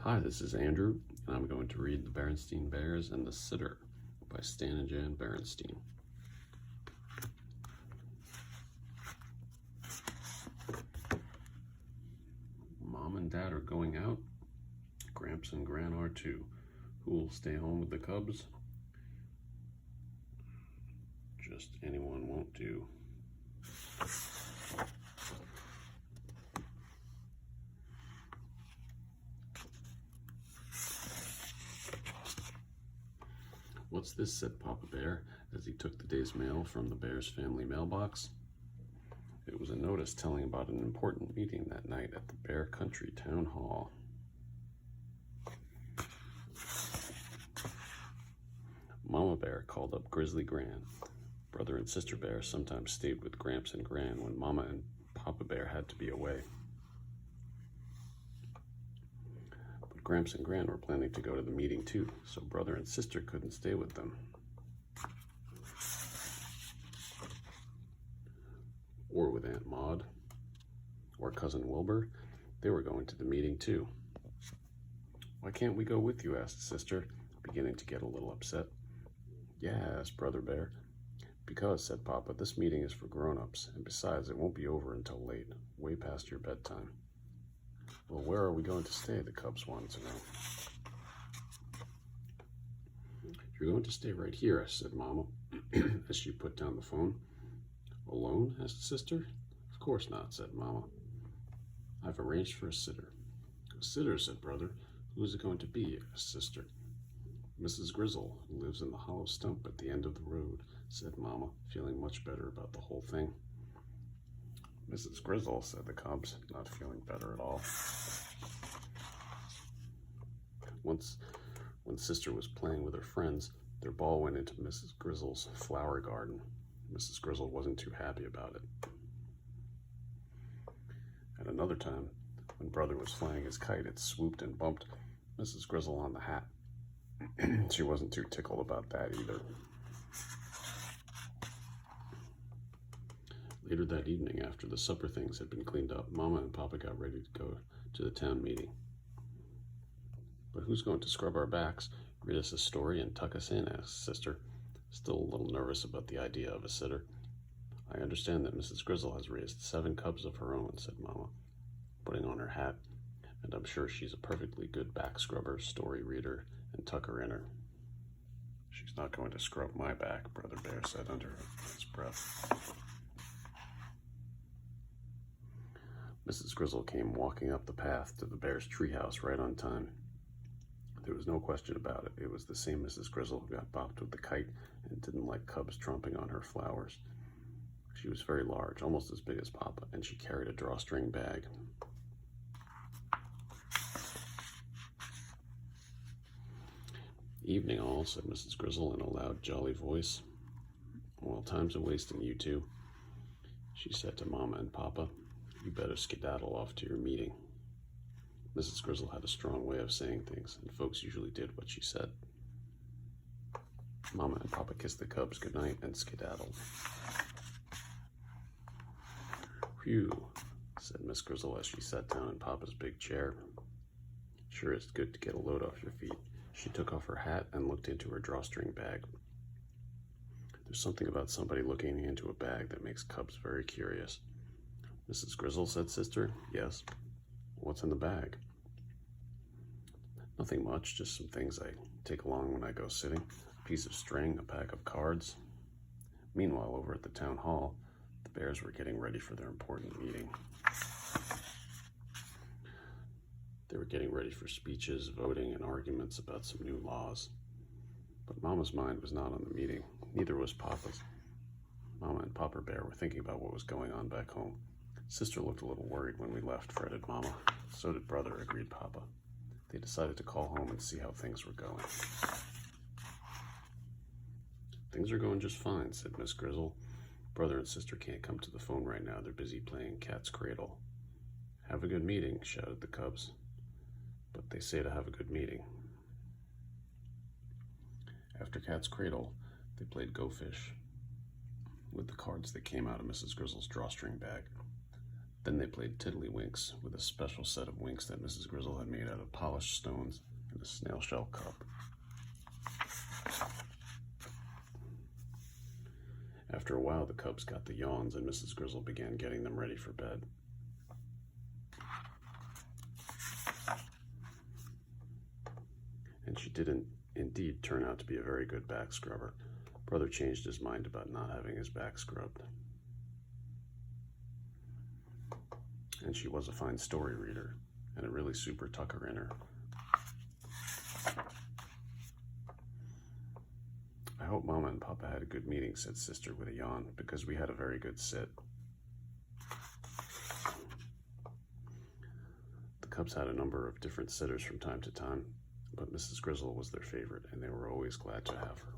Hi, this is Andrew, and I'm going to read The Berenenstain Bears and the Sitter by Stan and Jan Berenstein. Mom and Dad are going out. Gramps and Gran are too. Who will stay home with the cubs? Just anyone won't do. "What's this?" said Papa Bear as he took the day's mail from the Bear's family mailbox. It was a notice telling about an important meeting that night at the Bear Country Town Hall. Mama Bear called up Grizzly Gran. Brother and Sister Bear sometimes stayed with Gramps and Gran when Mama and Papa Bear had to be away. But Gramps and Gran were planning to go to the meeting too, so Brother and Sister couldn't stay with them. Or with Aunt Maud, or Cousin Wilbur. They were going to the meeting too. "Why can't we go with you?" asked Sister, beginning to get a little upset. "Yeah," asked Brother Bear. "Because," said Papa, "this meeting is for grown-ups, and besides, it won't be over until late, way past your bedtime." "Well, where are we going to stay?" the cubs wanted to know. "You're going to stay right here," said Mama, as she put down the phone. "Alone?" asked Sister. "Of course not," said Mama. "I've arranged for a sitter." "A sitter?" said Brother. "Who is it going to be?" asked Sister. "Mrs. Grizzle, who lives in the hollow stump at the end of the road," said Mama, feeling much better about the whole thing. "Mrs. Grizzle," said the cubs, not feeling better at all. Once, when Sister was playing with her friends, their ball went into Mrs. Grizzle's flower garden. Mrs. Grizzle wasn't too happy about it. At another time, when Brother was flying his kite, it swooped and bumped Mrs. Grizzle on the hat. She wasn't too tickled about that either. Later that evening, after the supper things had been cleaned up, Mama and Papa got ready to go to the town meeting. "But who's going to scrub our backs, read us a story, and tuck us in?" asked Sister, still a little nervous about the idea of a sitter. "I understand that Mrs. Grizzle has raised 7 cubs of her own," said Mama, putting on her hat, "and I'm sure she's a perfectly good back scrubber, story reader, and tucker inner." "She's not going to scrub my back," Brother Bear said under his breath. Mrs. Grizzle came walking up the path to the Bear's treehouse right on time. There was no question about it. It was the same Mrs. Grizzle who got bopped with the kite and didn't like cubs tromping on her flowers. She was very large, almost as big as Papa, and she carried a drawstring bag. "Evening all," said Mrs. Grizzle in a loud, jolly voice. "Well, time's a-wasting, you two," she said to Mama and Papa. "You better skedaddle off to your meeting." Mrs. Grizzle had a strong way of saying things, and folks usually did what she said. Mama and Papa kissed the cubs goodnight and skedaddled. "Phew," said Miss Grizzle as she sat down in Papa's big chair. "Sure is good to get a load off your feet." She took off her hat and looked into her drawstring bag. There's something about somebody looking into a bag that makes cubs very curious. "Mrs. Grizzle," said Sister. "Yes." "What's in the bag?" "Nothing much, just some things I take along when I go sitting. A piece of string, a pack of cards." Meanwhile, over at the town hall, the Bears were getting ready for their important meeting. They were getting ready for speeches, voting, and arguments about some new laws. But Mama's mind was not on the meeting. Neither was Papa's. Mama and Papa Bear were thinking about what was going on back home. "Sister looked a little worried when we left," fretted Mama. "So did Brother," agreed Papa. They decided to call home and see how things were going. "Things are going just fine," said Miss Grizzle. "Brother and Sister can't come to the phone right now. They're busy playing cat's cradle." "Have a good meeting," shouted the cubs. "But they say to have a good meeting." After cat's cradle, they played Go Fish with the cards that came out of Mrs. Grizzle's drawstring bag. Then they played tiddlywinks with a special set of winks that Mrs. Grizzle had made out of polished stones and a snail shell cup. After a while, the cubs got the yawns, and Mrs. Grizzle began getting them ready for bed. And she didn't indeed turn out to be a very good back scrubber. Brother changed his mind about not having his back scrubbed. And she was a fine story reader, and a really super tucker in her. I hope Mama and Papa had a good meeting, said Sister with a yawn, because we had a very good sit. The cubs had a number of different sitters from time to time, but Mrs. Grizzle was their favorite, and they were always glad to have her.